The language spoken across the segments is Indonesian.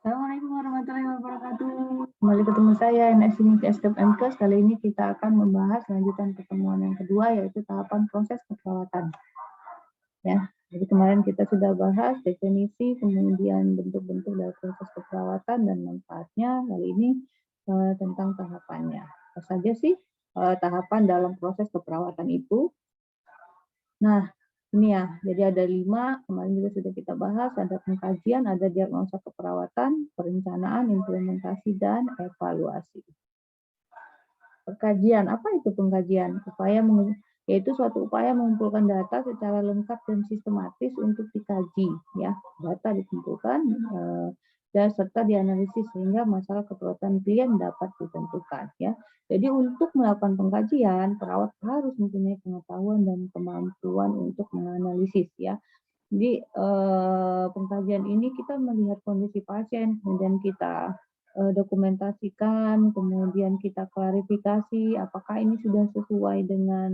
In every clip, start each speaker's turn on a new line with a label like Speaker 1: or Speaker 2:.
Speaker 1: Assalamualaikum warahmatullahi wabarakatuh. Kembali ketemu saya NS Escape MKes. Kali ini kita akan membahas lanjutan pertemuan yang kedua, yaitu tahapan proses keperawatan. Ya, jadi kemarin kita sudah bahas definisi, kemudian bentuk-bentuk dari proses keperawatan dan manfaatnya. Kali ini tentang tahapannya. Apa saja sih tahapan dalam proses keperawatan itu? Nah, ini ya, jadi ada 5, kemarin juga sudah kita bahas, ada pengkajian, ada diagnosa keperawatan, perencanaan, implementasi, dan evaluasi. Pengkajian, apa itu pengkajian? Yaitu suatu upaya mengumpulkan data secara lengkap dan sistematis untuk dikaji. Ya, data dikumpulkan dan serta dianalisis sehingga masalah keperawatan klien dapat ditentukan. Ya, jadi untuk melakukan pengkajian, perawat harus mempunyai pengetahuan dan kemampuan untuk menganalisis. Ya, jadi pengkajian ini kita melihat kondisi pasien, kemudian kita dokumentasikan, kemudian kita klarifikasi apakah ini sudah sesuai dengan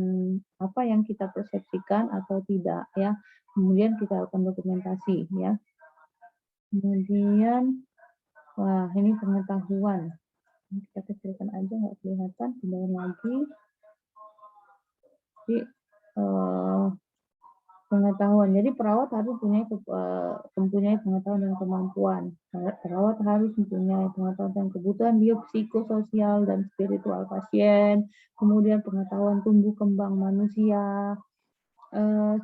Speaker 1: apa yang kita persepsikan atau tidak ya. Kemudian kita lakukan dokumentasi ya. Kemudian, wah ini pengetahuan. Kita kecilkan aja nggak kelihatan, pindahin lagi. Jadi pengetahuan. Jadi perawat harus mempunyai pengetahuan dan kemampuan. Perawat harus mempunyai pengetahuan dan kebutuhan biopsikososial dan spiritual pasien, kemudian pengetahuan tumbuh kembang manusia,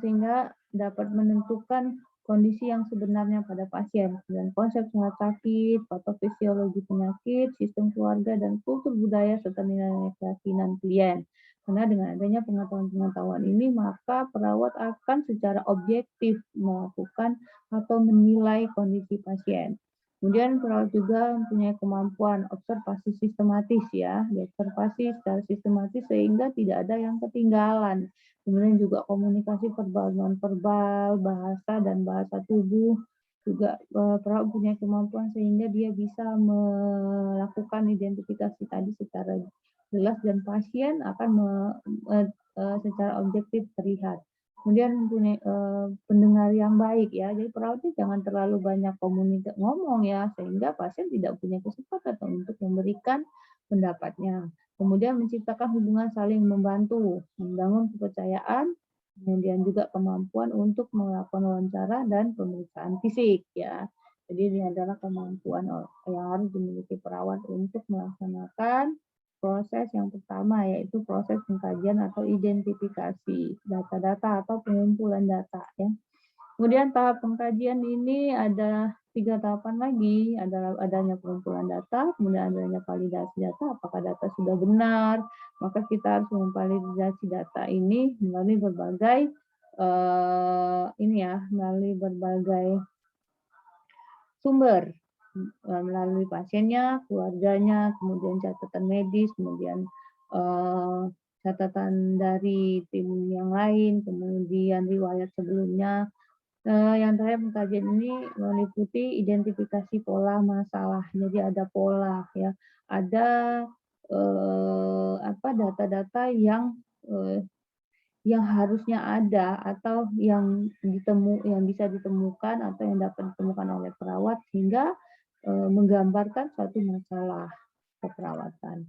Speaker 1: sehingga dapat menentukan kondisi yang sebenarnya pada pasien, dan konsep sangat sakit, patofisiologi penyakit, sistem keluarga, dan kultur budaya serta nilai keyakinan klien. Karena dengan adanya pengetahuan-pengetahuan ini, maka perawat akan secara objektif melakukan atau menilai kondisi pasien. Kemudian perawat juga mempunyai kemampuan observasi sistematis ya, diobservasi secara sistematis sehingga tidak ada yang ketinggalan. Kemudian juga komunikasi verbal, non-verbal, bahasa dan bahasa tubuh juga perawat punya kemampuan sehingga dia bisa melakukan identifikasi tadi secara jelas dan pasien akan secara objektif terlihat. Kemudian mempunyai pendengar yang baik ya. Jadi perawatnya jangan terlalu banyak ngomong ya sehingga pasien tidak punya kesempatan untuk memberikan pendapatnya. Kemudian menciptakan hubungan saling membantu, membangun kepercayaan, kemudian juga kemampuan untuk melakukan wawancara dan pemeriksaan fisik ya. Jadi ini adalah kemampuan yang harus dimiliki perawat untuk melaksanakan proses yang pertama, yaitu proses pengkajian atau identifikasi data-data atau pengumpulan data ya. Kemudian tahap pengkajian ini ada 3 tahapan lagi, adalah adanya pengumpulan data, kemudian adanya validasi data, apakah data sudah benar, maka kita harus memvalidasi data ini melalui berbagai melalui berbagai sumber, melalui pasiennya, keluarganya, kemudian catatan medis, kemudian catatan dari tim yang lain, kemudian riwayat sebelumnya. Yang terakhir pengkajian ini meliputi identifikasi pola masalah. Jadi ada pola ya, ada data-data yang harusnya ada atau yang bisa ditemukan atau yang dapat ditemukan oleh perawat sehingga menggambarkan suatu masalah keperawatan.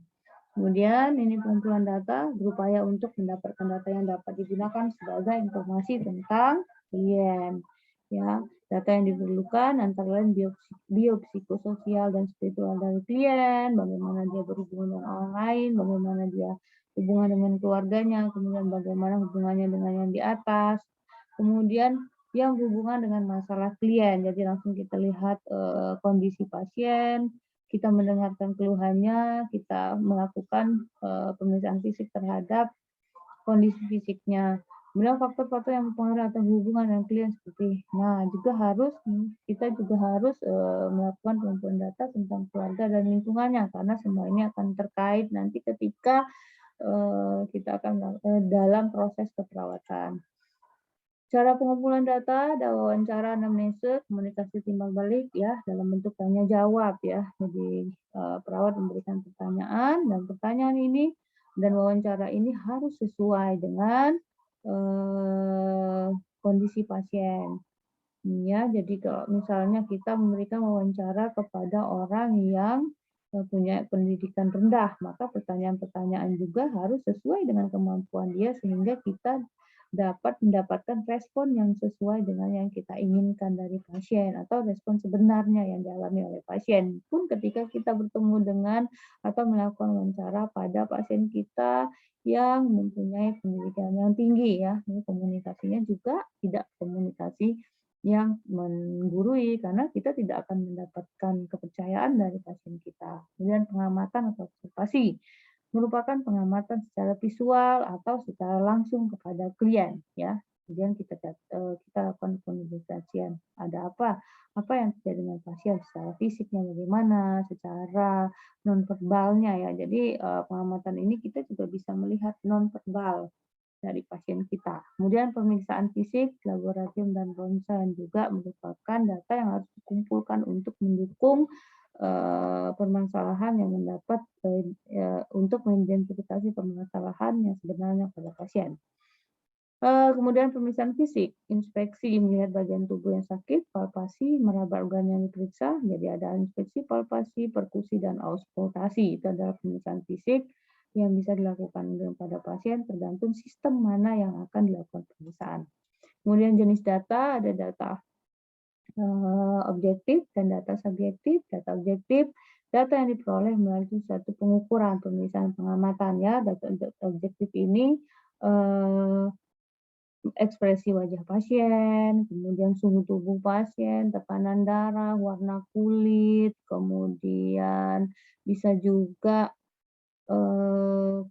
Speaker 1: Kemudian ini pengumpulan data berupaya untuk mendapatkan data yang dapat digunakan sebagai informasi tentang klien. Ya, data yang diperlukan antara lain biopsikososial dan spiritual dari klien, bagaimana dia berhubungan dengan orang lain, bagaimana dia hubungan dengan keluarganya, kemudian bagaimana hubungannya dengan yang di atas, kemudian yang berhubungan dengan masalah klien. Jadi langsung kita lihat kondisi pasien, kita mendengarkan keluhannya, kita melakukan pemeriksaan fisik terhadap kondisi fisiknya. Kemudian faktor-faktor yang mempengaruhi atau hubungan dengan klien seperti, kita juga harus melakukan pengumpulan data tentang keluarga dan lingkungannya karena semua ini akan terkait nanti ketika kita akan dalam proses keperawatan. Cara pengumpulan data, ada wawancara, anamnesa, komunikasi timbal balik ya dalam bentuk tanya jawab ya. Jadi perawat memberikan pertanyaan dan pertanyaan ini dan wawancara ini harus sesuai dengan kondisi pasien. Ya, jadi kalau misalnya kita memberikan wawancara kepada orang yang punya pendidikan rendah, maka pertanyaan-pertanyaan juga harus sesuai dengan kemampuan dia sehingga kita dapat mendapatkan respon yang sesuai dengan yang kita inginkan dari pasien atau respon sebenarnya yang dialami oleh pasien. Pun ketika kita bertemu dengan atau melakukan wawancara pada pasien kita yang mempunyai pendidikan yang tinggi ya, ini komunikasinya juga tidak komunikasi yang menggurui karena kita tidak akan mendapatkan kepercayaan dari pasien kita. Kemudian pengamatan atau observasi merupakan pengamatan secara visual atau secara langsung kepada klien ya. Kemudian kita lakukan penelitian. Ada apa? Apa yang terjadi dengan pasien secara fisiknya bagaimana, secara nonverbalnya ya. Jadi pengamatan ini kita juga bisa melihat nonverbal dari pasien kita. Kemudian pemeriksaan fisik, laboratorium, dan ronsen juga merupakan data yang harus dikumpulkan untuk mendukung permasalahan yang mendapat untuk mengidentifikasi permasalahan yang sebenarnya pada pasien. Kemudian pemeriksaan fisik, inspeksi melihat bagian tubuh yang sakit, palpasi, meraba organ yang diperiksa. Jadi ada inspeksi, palpasi, perkusi, dan auskultasi. Itu adalah pemeriksaan fisik yang bisa dilakukan pada pasien tergantung sistem mana yang akan dilakukan pemeriksaan. Kemudian jenis data, ada data objektif dan data subjektif. Data objektif, data yang diperoleh melalui suatu pengukuran, pemeriksaan, pengamatan ya. Data objektif ini ekspresi wajah pasien, kemudian suhu tubuh pasien, tekanan darah, warna kulit, kemudian bisa juga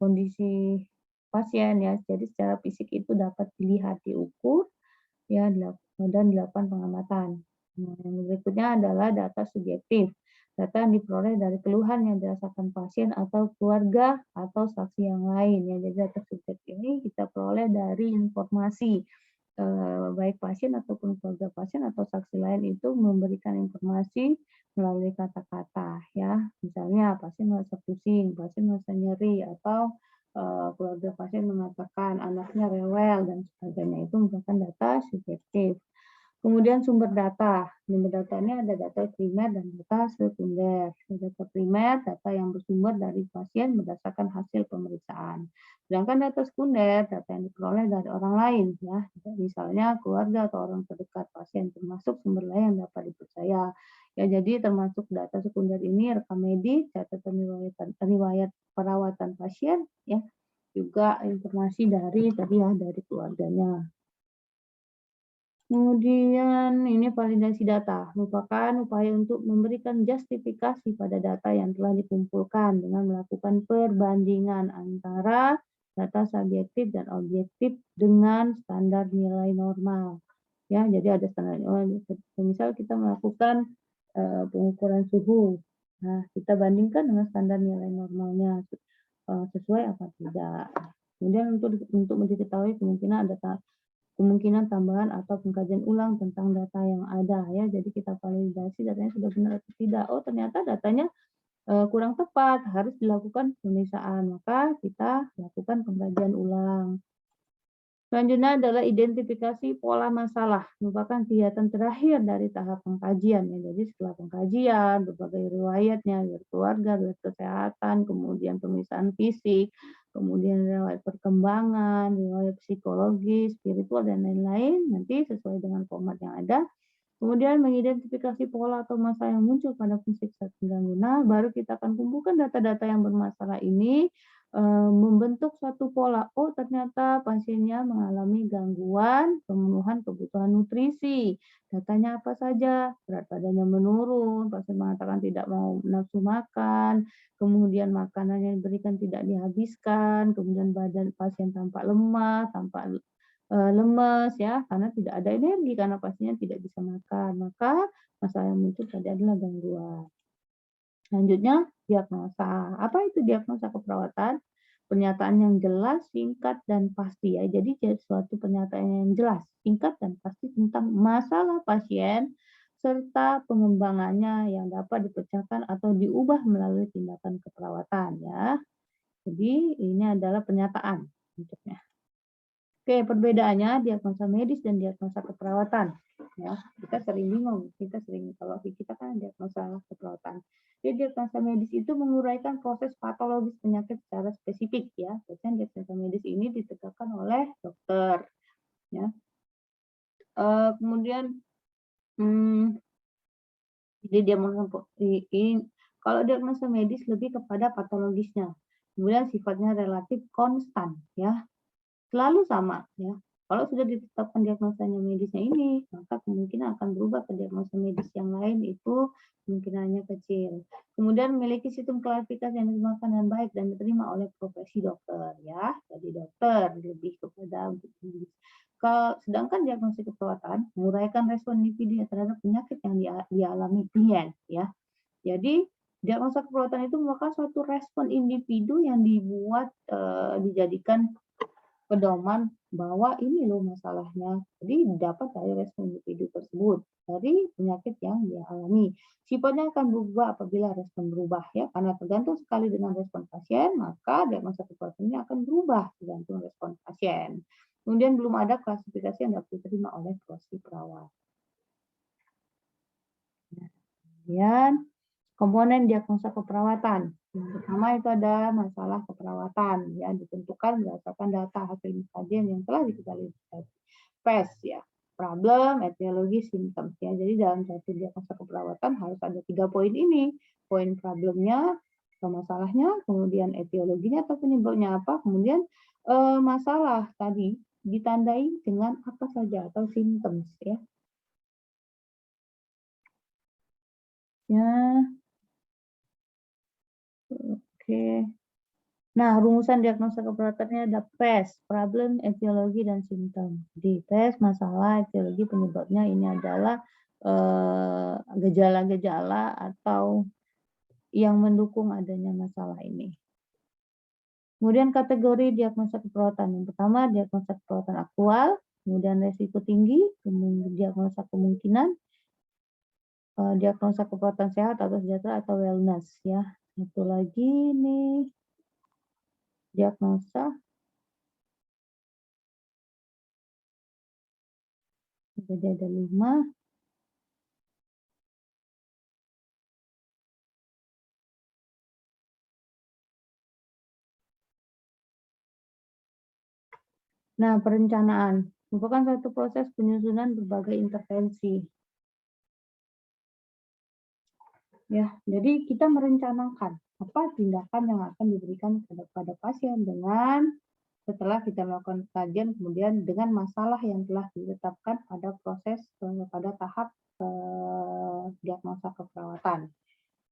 Speaker 1: kondisi pasien ya. Jadi secara fisik itu dapat dilihat, diukur ya, dan dilakukan pengamatan. Nah, yang berikutnya adalah data subjektif. Data yang diperoleh dari keluhan yang dirasakan pasien atau keluarga atau saksi yang lain ya. Jadi data subjektif ini kita peroleh dari informasi baik pasien ataupun keluarga pasien atau saksi lain itu memberikan informasi melalui kata-kata ya. Misalnya pasien merasa pusing, pasien merasa nyeri atau keluarga pasien mengatakan anaknya rewel dan sebagainya, itu merupakan data subjektif. Kemudian sumber data. Sumber data ini ada data primer dan data sekunder. Data primer, data yang bersumber dari pasien berdasarkan hasil pemeriksaan. Sedangkan data sekunder, data yang diperoleh dari orang lain, ya, misalnya keluarga atau orang terdekat pasien, termasuk sumber lain yang dapat dipercaya. Ya, jadi termasuk data sekunder ini rekam medik, catatan riwayat perawatan pasien, ya, juga informasi dari tadi ya dari keluarganya. Kemudian ini validasi data, merupakan upaya untuk memberikan justifikasi pada data yang telah dikumpulkan dengan melakukan perbandingan antara data subjektif dan objektif dengan standar nilai normal. Ya, jadi ada standar. Misal kita melakukan pengukuran suhu, nah kita bandingkan dengan standar nilai normalnya sesuai apa tidak. Kemudian untuk diketahui kemungkinan tambahan atau pengkajian ulang tentang data yang ada ya. Jadi kita validasi datanya sudah benar atau tidak. Oh, ternyata datanya kurang tepat, harus dilakukan pemeriksaan. Maka kita lakukan pengkajian ulang. Selanjutnya adalah identifikasi pola masalah, merupakan kegiatan terakhir dari tahap pengkajian ya. Jadi setelah pengkajian, berbagai riwayatnya dari keluarga, dari kesehatan, kemudian pemeriksaan fisik, kemudian riwayat perkembangan, riwayat psikologis, spiritual dan lain-lain, nanti sesuai dengan format yang ada. Kemudian mengidentifikasi pola atau masalah yang muncul pada fungsi zat pengganggu. Nah, baru kita akan kumpulkan data-data yang bermasalah ini membentuk satu pola. Oh, ternyata pasiennya mengalami gangguan pemenuhan kebutuhan nutrisi. Datanya apa saja? Berat badannya menurun, pasien mengatakan tidak mau nafsu makan, kemudian makanan yang diberikan tidak dihabiskan, kemudian badan pasien tampak lemah, tampak lemes ya, karena tidak ada energi karena pastinya tidak bisa makan. Maka masalah yang muncul tadi adalah gangguan. Selanjutnya diagnosa. Apa itu diagnosa keperawatan? Pernyataan yang jelas, singkat, dan pasti ya. Jadi suatu pernyataan yang jelas, singkat, dan pasti tentang masalah pasien serta pengembangannya yang dapat dipecahkan atau diubah melalui tindakan keperawatan ya. Jadi ini adalah pernyataan bentuknya. Oke, perbedaannya diagnosa medis dan diagnosa keperawatan. Ya, kita sering bingung, kalau kita kan diagnosa keperawatan. Jadi diagnosa medis itu menguraikan proses patologis penyakit secara spesifik ya. Biasanya diagnosa medis ini ditegakkan oleh dokter ya. Kemudian jadi dia kalau diagnosa medis lebih kepada patologisnya. Kemudian sifatnya relatif konstan ya. Selalu sama ya. Kalau sudah ditetapkan diagnosanya medisnya ini, maka kemungkinan akan berubah ke diagnosa medis yang lain itu kemungkinannya kecil. Kemudian memiliki sistem klasifikasi yang digunakan dengan baik dan diterima oleh profesi dokter ya. Jadi dokter lebih kepada untuk medis. Sedangkan diagnosis keperawatan menguraikan respon individu terhadap penyakit yang dialami klien ya. Jadi diagnosa keperawatan itu merupakan suatu respon individu yang dibuat dijadikan pedoman bahwa ini loh masalahnya. Jadi dapat dari respon individu tersebut dari penyakit yang dia alami. Sifatnya akan berubah apabila respon berubah ya, karena tergantung sekali dengan respon pasien, maka diagnosa keperawatan ini akan berubah tergantung respon pasien. Kemudian belum ada klasifikasi yang dapat diterima oleh profesi perawat. Kemudian komponen diagnosa keperawatan. Yang pertama itu ada masalah keperawatan, ya ditentukan berdasarkan data hasil kajian yang telah diketahui. PES ya, problem, etiologi, symptoms ya. Jadi dalam satu diagnosa keperawatan harus ada 3 poin ini. Poin problemnya atau masalahnya, kemudian etiologinya atau penyebabnya apa, kemudian masalah tadi ditandai dengan apa saja atau symptoms ya. Ya. Oke. Nah, rumusan diagnosa keperawatannya ada PES, problem, etiologi, dan simptom. Di PES, masalah, etiologi, penyebabnya ini adalah gejala-gejala atau yang mendukung adanya masalah ini. Kemudian kategori diagnosa keperawatan. Yang pertama, diagnosa keperawatan aktual, kemudian resiko tinggi, kemudian diagnosa kemungkinan, diagnosa keperawatan sehat atau sejahtera atau wellness ya. Satu lagi nih, diagnosa jadi ada 5. Nah, perencanaan merupakan satu proses penyusunan berbagai intervensi. Ya, jadi kita merencanakan apa tindakan yang akan diberikan kepada pasien dengan setelah kita melakukan kajian, kemudian dengan masalah yang telah ditetapkan pada proses pada tahap diagnosa keperawatan.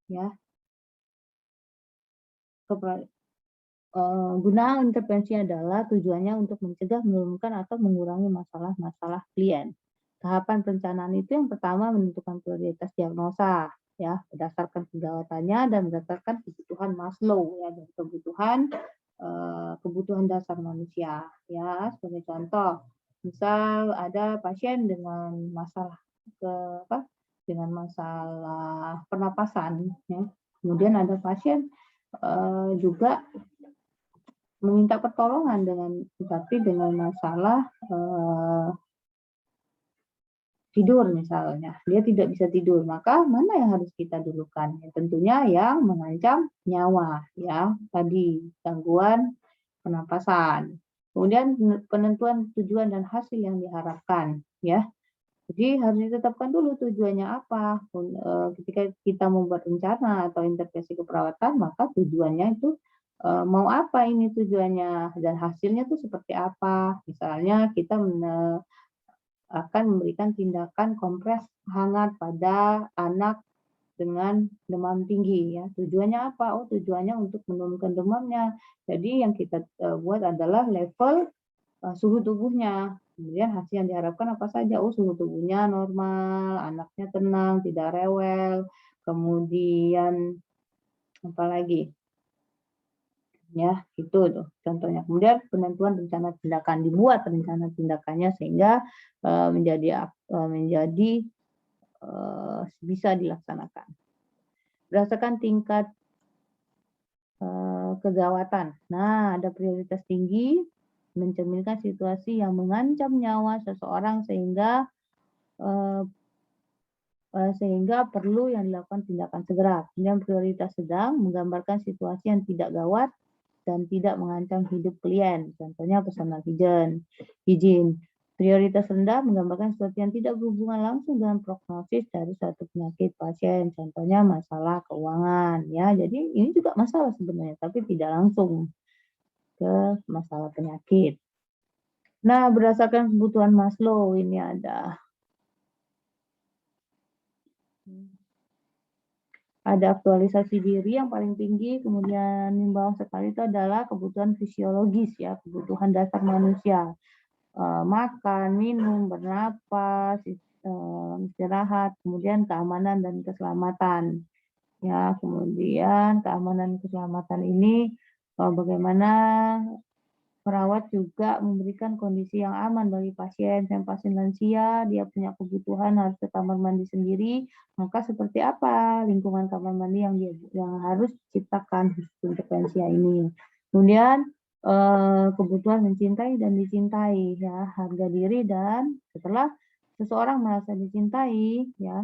Speaker 1: Ya, guna intervensi adalah tujuannya untuk mencegah, menurunkan, atau mengurangi masalah-masalah klien. Tahapan perencanaan itu yang pertama menentukan prioritas diagnosa, ya berdasarkan kegawatannya dan berdasarkan kebutuhan Maslow, ya dan kebutuhan dasar manusia. Ya, sebagai contoh, misal ada pasien dengan masalah dengan masalah pernapasan, ya. Kemudian ada pasien juga meminta pertolongan dengan masalah tidur misalnya, dia tidak bisa tidur, maka mana yang harus kita dulukan? Ya, tentunya yang mengancam nyawa, ya tadi gangguan pernapasan. Kemudian penentuan tujuan dan hasil yang diharapkan, ya. Jadi harus ditetapkan dulu tujuannya apa. Ketika kita membuat rencana atau intervensi keperawatan, maka tujuannya itu mau apa ini tujuannya dan hasilnya itu seperti apa. Misalnya kita akan memberikan tindakan kompres hangat pada anak dengan demam tinggi ya. Tujuannya apa? Oh, tujuannya untuk menurunkan demamnya. Jadi yang kita buat adalah level suhu tubuhnya. Kemudian hasil yang diharapkan apa saja? Oh, suhu tubuhnya normal, anaknya tenang, tidak rewel. Kemudian apa lagi? Ya, itu tuh contohnya. Kemudian penentuan rencana tindakan, dibuat rencana tindakannya sehingga menjadi bisa dilaksanakan. Berdasarkan tingkat kegawatan. Nah, ada prioritas tinggi mencerminkan situasi yang mengancam nyawa seseorang sehingga eh, sehingga perlu yang dilakukan tindakan segera. Kemudian prioritas sedang menggambarkan situasi yang tidak gawat dan tidak mengancam hidup klien. Contohnya personal hygiene. Prioritas rendah menggambarkan sesuatu yang tidak berhubungan langsung dengan prognosis dari suatu penyakit pasien. Contohnya masalah keuangan. Ya, jadi ini juga masalah sebenarnya, tapi tidak langsung ke masalah penyakit. Nah, berdasarkan kebutuhan Maslow ini ada aktualisasi diri yang paling tinggi, kemudian yang bawah sekali itu adalah kebutuhan fisiologis ya, kebutuhan dasar manusia. Makan, minum, bernapas, istirahat, kemudian keamanan dan keselamatan. Ya, kemudian keamanan dan keselamatan ini bagaimana perawat juga memberikan kondisi yang aman bagi pasien. Yang pasien lansia, dia punya kebutuhan harus ke kamar mandi sendiri, maka seperti apa lingkungan kamar mandi yang harus diciptakan untuk lansia ini. Kemudian kebutuhan mencintai dan dicintai ya, harga diri, dan setelah seseorang merasa dicintai ya,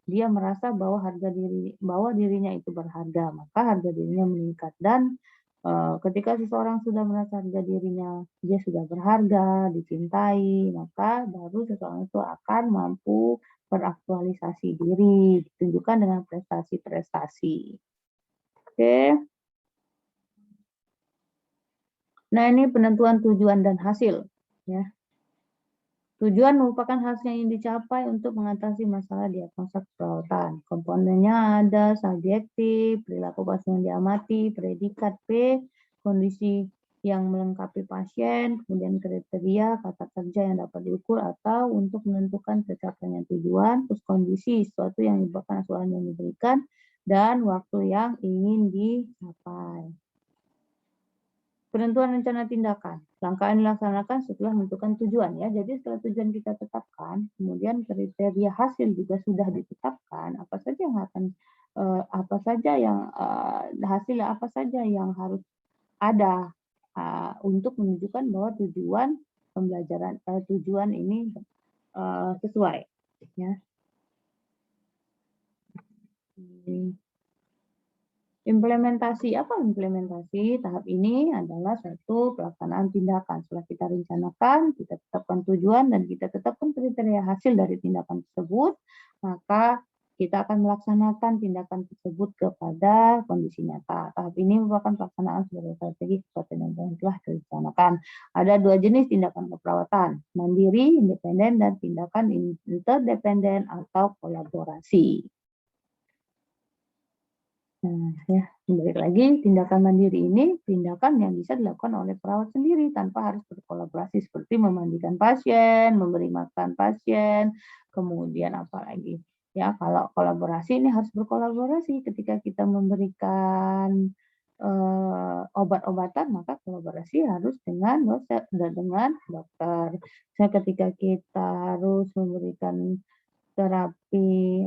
Speaker 1: dia merasa bahwa dirinya itu berharga, maka harga dirinya meningkat. Dan ketika seseorang sudah merasa harga dirinya dia sudah berharga, dicintai, maka baru seseorang itu akan mampu beraktualisasi diri, ditunjukkan dengan prestasi-prestasi. Oke. Nah, ini penentuan tujuan dan hasil ya. Tujuan merupakan hasil yang ingin dicapai untuk mengatasi masalah diagnosa keperawatan. Komponennya ada subjektif, perilaku pasien yang diamati, predikat P, kondisi yang melengkapi pasien, kemudian kriteria, kata kerja yang dapat diukur atau untuk menentukan tercapainya tujuan, terus kondisi, sesuatu yang menyebabkan asuhan yang diberikan, dan waktu yang ingin dicapai. Penentuan rencana tindakan. Langkah yang dilaksanakan setelah menentukan tujuan ya. Jadi setelah tujuan kita tetapkan, kemudian kriteria hasil juga sudah ditetapkan. Apa saja yang akan hasil apa saja yang harus ada untuk menunjukkan bahwa tujuan pembelajaran tujuan ini sesuai ya. Implementasi. Apa implementasi? Tahap ini adalah suatu pelaksanaan tindakan. Setelah kita rencanakan, kita tetapkan tujuan, dan kita tetapkan kriteria hasil dari tindakan tersebut, maka kita akan melaksanakan tindakan tersebut kepada kondisi nyata. Tahap ini merupakan pelaksanaan sebagai strategi kekuatan yang telah direncanakan. Ada dua jenis tindakan keperawatan, mandiri, independen, dan tindakan interdependen atau kolaborasi. Nah, ya, balik lagi, tindakan mandiri ini tindakan yang bisa dilakukan oleh perawat sendiri tanpa harus berkolaborasi, seperti memandikan pasien, memberi makan pasien, kemudian apa lagi? Ya, kalau kolaborasi ini harus berkolaborasi ketika kita memberikan obat-obatan, maka kolaborasi harus dengan dokter. Saya ketika kita harus memberikan terapi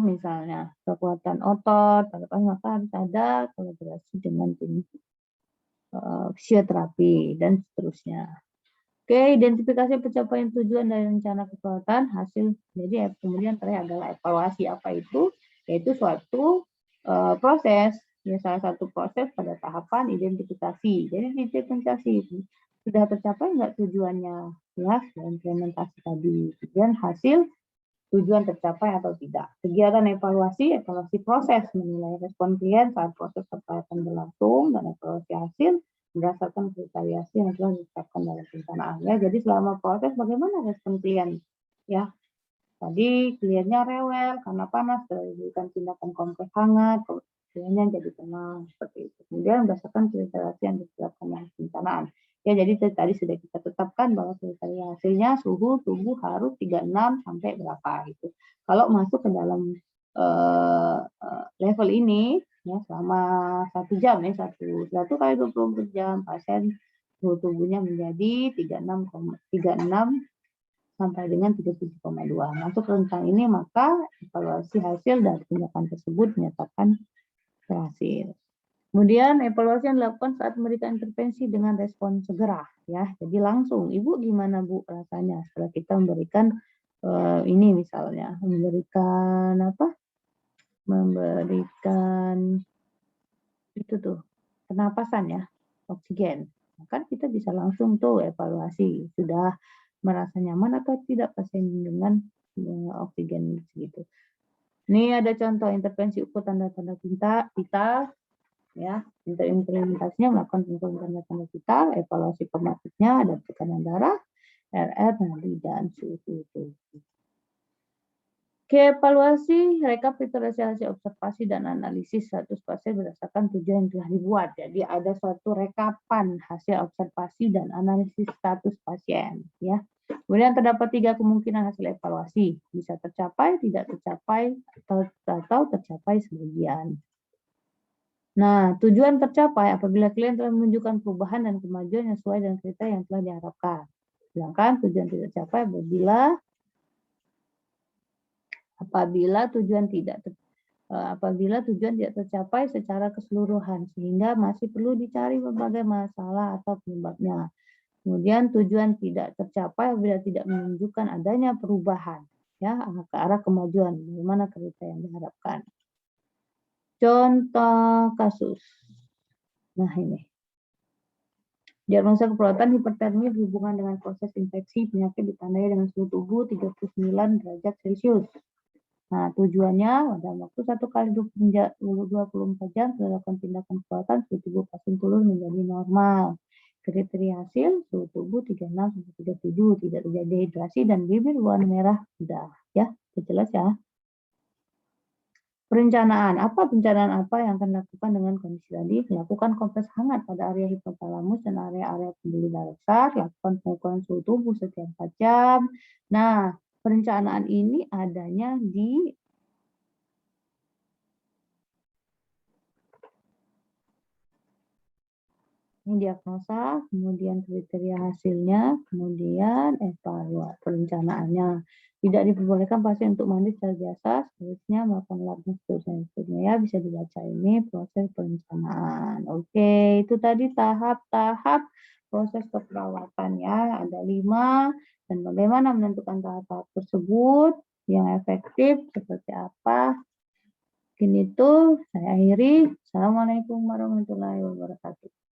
Speaker 1: misalnya kekuatan otot, maka harus ada kolaborasi dengan tim fisioterapi dan seterusnya. Oke, identifikasi pencapaian tujuan dari rencana keperawatan hasil. Jadi kemudian terakhir adalah evaluasi. Apa itu? Yaitu suatu proses, ya, salah satu proses pada tahapan identifikasi. Jadi identifikasi sudah tercapai nggak tujuannya, ya, implementasi tadi. Kemudian hasil, tujuan tercapai atau tidak. Kegiatan evaluasi proses, menilai respon klien saat proses keperawatan berlangsung, dan evaluasi hasil berdasarkan kriteria yang telah ditetapkan dalam perencanaan. Ya, jadi selama proses bagaimana respon klien? Ya, tadi kliennya rewel karena panas, diberikan tindakan kompres hangat, kliennya jadi tenang, seperti itu. Kemudian berdasarkan kriteria yang ditetapkan dalam perencanaan. Ya, jadi tadi sudah kita tetapkan bahwa kriteria hasilnya suhu tubuh harus 36 sampai berapa gitu. Kalau masuk ke dalam level ini ya selama 1 jam ya, 1 kali 24 jam pasien suhu tubuhnya menjadi 36 sampai dengan 37,2. Masuk rentang ini, maka evaluasi hasil dari tindakan tersebut menyatakan berhasil. Kemudian evaluasi yang dilakukan saat memberikan intervensi dengan respon segera, ya. Jadi langsung, Ibu gimana Bu rasanya setelah kita memberikan ini misalnya, memberikan apa? Memberikan itu tuh pernapasan ya, oksigen. Kan kita bisa langsung tuh evaluasi, sudah merasa nyaman atau tidak pasien dengan oksigen segitu. Ini ada contoh intervensi ukur tanda-tanda vital ya, untuk implementasinya melakukan pengumpulan tanda-tanda vital, evaluasi pematiknya, ada tekanan darah, RR, nadi, dan suhu tubuh. Oke, evaluasi, rekapitulasi hasil observasi dan analisis status pasien berdasarkan tujuan yang telah dibuat. Jadi ada suatu rekapan hasil observasi dan analisis status pasien, ya. Kemudian terdapat 3 kemungkinan hasil evaluasi, bisa tercapai, tidak tercapai, atau tercapai sebagian. Nah, tujuan tercapai apabila klien telah menunjukkan perubahan dan kemajuan yang sesuai dengan kriteria yang telah diharapkan. Sedangkan tujuan tidak tercapai apabila tujuan tidak tercapai secara keseluruhan sehingga masih perlu dicari berbagai masalah atau penyebabnya. Kemudian tujuan tidak tercapai apabila tidak menunjukkan adanya perubahan ya ke arah kemajuan bagaimana kriteria yang diharapkan. Contoh kasus. Nah ini. Diagnosa keperawatan hipertermia berhubungan dengan proses infeksi penyakit ditandai dengan suhu tubuh 39 derajat Celcius. Nah, tujuannya dalam waktu 1 kali 24 jam dilakukan tindakan perawatan suhu tubuh pasien turun menjadi normal. Kriteria hasil suhu tubuh 36-37, tidak terjadi dehidrasi dan bibir berwarna merah sudah ya, sudah jelas ya. Perencanaan, perencanaan apa yang akan dilakukan dengan kondisi tadi? Lakukan kompres hangat pada area hipotalamus dan area-area pembuluh darah besar, lakukan pengukuran suhu tubuh setiap 4 jam. Nah, perencanaan ini adanya di ini diagnosa, kemudian kriteria hasilnya, kemudian evaluasi perencanaannya. Tidak diperbolehkan pasien untuk mandi secara biasa, seterusnya melakukan lab dan seterusnya ya, bisa dibaca ini proses perencanaan. Oke, itu tadi tahap-tahap proses keperawatan ya, ada 5 dan bagaimana menentukan tahap-tahap tersebut yang efektif seperti apa. Mungkin itu saya akhiri. Assalamualaikum warahmatullahi wabarakatuh.